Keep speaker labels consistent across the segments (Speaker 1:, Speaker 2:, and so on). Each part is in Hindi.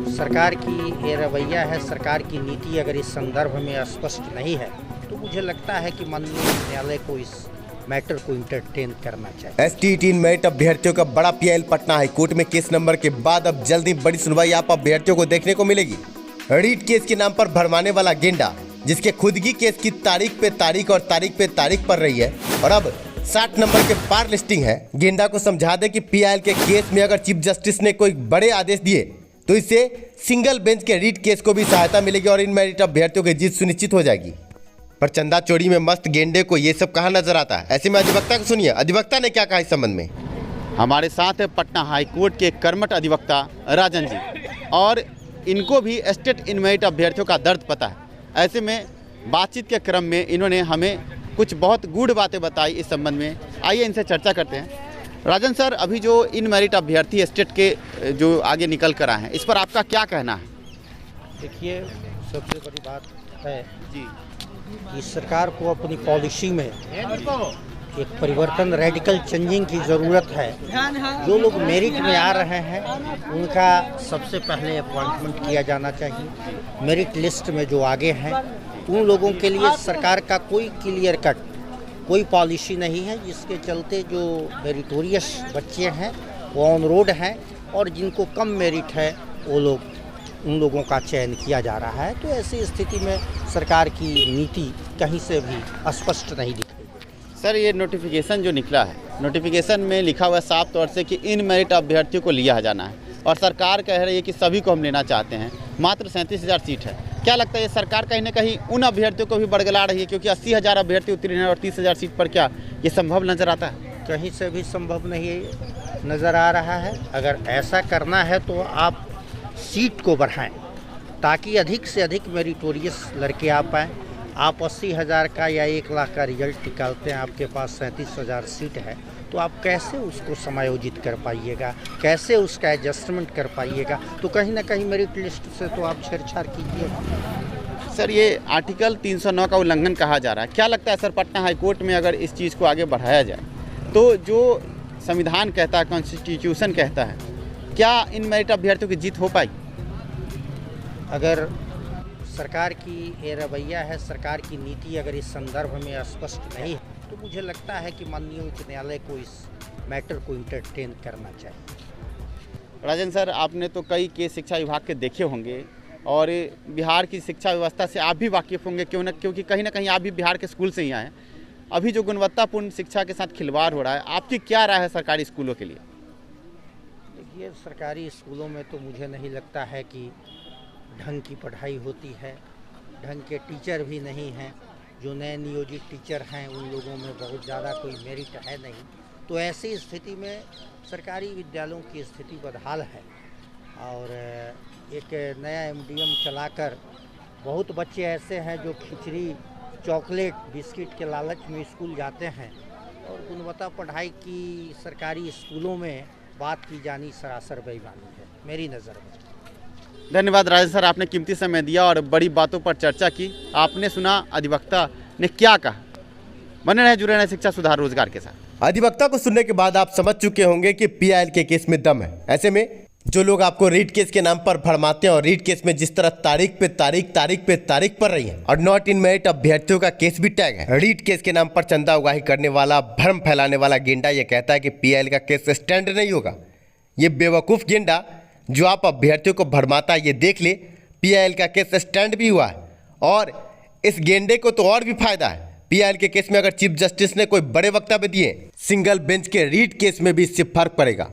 Speaker 1: सरकार की ये रवैया है, सरकार की नीति अगर इस संदर्भ में स्पष्ट नहीं है तो मुझे लगता है कि माननीय न्यायालय को इस मैटर को इंटरटेन करना चाहिए।
Speaker 2: ST18 मेरिट अभ्यर्थियों का बड़ा PIL पटना हाई कोर्ट में केस नंबर के बाद अब जल्दी बड़ी सुनवाई आप अभ्यर्थियों को देखने को मिलेगी। रीट केस के नाम पर भरमाने वाला गेंडा, जिसके खुद की केस की तारीख पे तारीख और तारीख पे तारीख पड़ रही है और अब 60 नंबर के पार लिस्टिंग है। गेंडा को समझा दे कि PIL के केस में अगर चीफ जस्टिस ने कोई बड़े आदेश दिए तो इससे सिंगल बेंच के रीट केस को भी सहायता मिलेगी और इन मेरिट अभ्यर्थियों की जीत सुनिश्चित हो जाएगी। पर चंदा चोरी में मस्त गेंडे को ये सब कहाँ नजर आता है? ऐसे में अधिवक्ता को सुनिए, अधिवक्ता ने क्या कहा इस संबंध में।
Speaker 3: हमारे साथ है पटना हाई कोर्ट के कर्मठ अधिवक्ता राजन जी, और इनको भी स्टेट इन मेरिट अभ्यर्थियों का दर्द पता है। ऐसे में बातचीत के क्रम में इन्होंने हमें कुछ बहुत गूढ़ बातें बताई इस संबंध में। आइए इनसे चर्चा करते हैं। राजन सर, अभी जो इन मेरिट अभ्यर्थी स्टेट के जो आगे निकल कर आए हैं, इस पर आपका क्या कहना है?
Speaker 1: देखिए, सबसे बड़ी बात है
Speaker 3: जी
Speaker 1: कि सरकार को अपनी पॉलिसी में एक परिवर्तन, रेडिकल चेंजिंग की ज़रूरत है। जो लोग मेरिट में आ रहे हैं उनका सबसे पहले अपॉइंटमेंट किया जाना चाहिए। मेरिट लिस्ट में जो आगे हैं उन लोगों के लिए सरकार का कोई क्लियर कट कोई पॉलिसी नहीं है, जिसके चलते जो मेरिटोरियस बच्चे हैं वो ऑन रोड हैं और जिनको कम मेरिट है वो लोग उन लोगों का चयन किया जा रहा है। तो ऐसी स्थिति में सरकार की नीति कहीं से भी स्पष्ट नहीं दिख रही।
Speaker 3: सर, ये नोटिफिकेशन जो निकला है, नोटिफिकेशन में लिखा हुआ है साफ तौर से कि इन मेरिट अभ्यर्थियों को लिया जाना है और सरकार कह रही है कि सभी को हम लेना चाहते हैं। मात्र 37,000 सीट है। क्या लगता है ये सरकार कहीं ना कहीं उन अभ्यर्थियों को भी बरगला रही है, क्योंकि 80,000 अभ्यर्थी उत्तीर्ण हैं और 30,000 सीट पर क्या ये संभव नजर आता है?
Speaker 1: कहीं से भी संभव नहीं नज़र आ रहा है। अगर ऐसा करना है तो आप सीट को बढ़ाएं ताकि अधिक से अधिक मेरिटोरियस लड़के आ पाएँ। आप 80,000 का या 1 लाख का रिजल्ट निकालते हैं, आपके पास 37,000 सीट है, तो आप कैसे उसको समायोजित कर पाइएगा, कैसे उसका एडजस्टमेंट कर पाइएगा? तो कहीं ना कहीं मेरिट लिस्ट से तो आप छेड़छाड़ कीजिएगा।
Speaker 3: सर, ये आर्टिकल 309 का उल्लंघन कहा जा रहा है। क्या लगता है सर, पटना हाई कोर्ट में अगर इस चीज़ को आगे बढ़ाया जाए तो जो संविधान कहता है, कॉन्स्टिट्यूशन कहता है, क्या इन मेरिट अभ्यर्थियों की जीत हो पाई?
Speaker 1: अगर सरकार की ये रवैया है, सरकार की नीति अगर इस संदर्भ में स्पष्ट नहीं है तो मुझे लगता है कि माननीय उच्च न्यायालय को इस मैटर को इंटरटेन करना चाहिए।
Speaker 3: राजन सर, आपने तो कई केस शिक्षा विभाग के देखे होंगे और बिहार की शिक्षा व्यवस्था से आप भी वाकिफ़ होंगे, क्योंकि कहीं ना कहीं आप भी बिहार के स्कूल से ही आए हैं। अभी जो गुणवत्तापूर्ण शिक्षा के साथ खिलवाड़ हो रहा है, आपकी क्या राय है सरकारी स्कूलों के लिए?
Speaker 1: देखिए, सरकारी स्कूलों में तो मुझे नहीं लगता है कि ढंग की पढ़ाई होती है, ढंग के टीचर भी नहीं हैं। जो नए नियोजित टीचर हैं उन लोगों में बहुत ज़्यादा कोई मेरिट है नहीं। तो ऐसी स्थिति में सरकारी विद्यालयों की स्थिति बदहाल है और एक नया MDM चलाकर बहुत बच्चे ऐसे हैं जो खिचड़ी, चॉकलेट, बिस्किट के लालच में स्कूल जाते हैं और गुणवत्ता पढ़ाई की सरकारी स्कूलों में बात की जानी सरासर बेईमानी है मेरी नज़र में।
Speaker 3: धन्यवाद राजन सर, आपने कीमती समय दिया और बड़ी बातों पर चर्चा की। आपने सुना अधिवक्ता ने क्या कहा। बने रहे, जुड़े रहे शिक्षा सुधार रोजगार के साथ।
Speaker 2: अधिवक्ता को सुनने के बाद आप समझ चुके होंगे कि PIL के केस में दम है। ऐसे में जो लोग आपको रीट केस के नाम पर भरमाते हैं और रीट केस में जिस तरह तारीख पे तारीख पड़ रही है और नॉट इन मेरिट अभ्यर्थियों का केस भी टैग है। रीट केस के नाम पर चंदा उगाही करने वाला, भ्रम फैलाने वाला गेंडा ये कहता है कि PIL का केस स्टैंड नहीं होगा। ये बेवकूफ़ गेंडा जो आप अभ्यर्थियों को भरमाता है, ये देख ले PIL का केस स्टैंड भी हुआ है और इस गेंडे को तो और भी फायदा है। PIL के केस में अगर चीफ जस्टिस ने कोई बड़े वक्तव्य दिए, सिंगल बेंच के रीट केस में भी इससे फर्क पड़ेगा।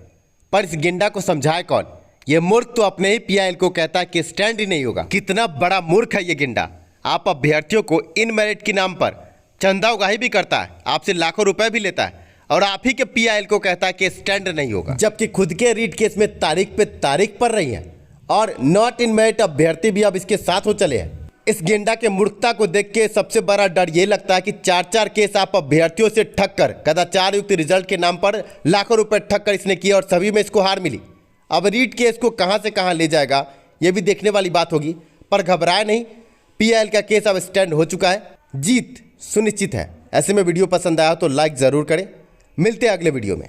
Speaker 2: पर इस गेंडा को समझाए कौन? ये मूर्ख तो अपने ही PIL को कहता है कि स्टैंड ही नहीं होगा। कितना बड़ा मूर्ख है ये गेंडा। आप अभ्यर्थियों को इन मेरिट के नाम पर चंदा उगाही भी करता है, आपसे लाखों रुपए भी लेता है और आप ही के PIL को कहता है कि स्टैंड नहीं होगा, जबकि खुद के रीट केस में तारीख पे तारीख पड़ रही है और नॉट इन मेरिट अभ्यर्थी भी अब इसके साथ हो चले हैं। इस गेंडा के मूर्खता को देख के सबसे बड़ा डर ये लगता है कि 4-4 केस आप अभ्यर्थियों से ठग कर कदाचार युक्त रिजल्ट के नाम पर लाखों रुपए ठग कर इसने किया और सभी में इसको हार मिली। अब रीट केस को कहां से कहां ले जाएगा ये भी देखने वाली बात होगी। पर घबराए नहीं, PIL का केस अब स्टैंड हो चुका है, जीत सुनिश्चित है। ऐसे में वीडियो पसंद आया तो लाइक ज़रूर करें। मिलते हैं अगले वीडियो में।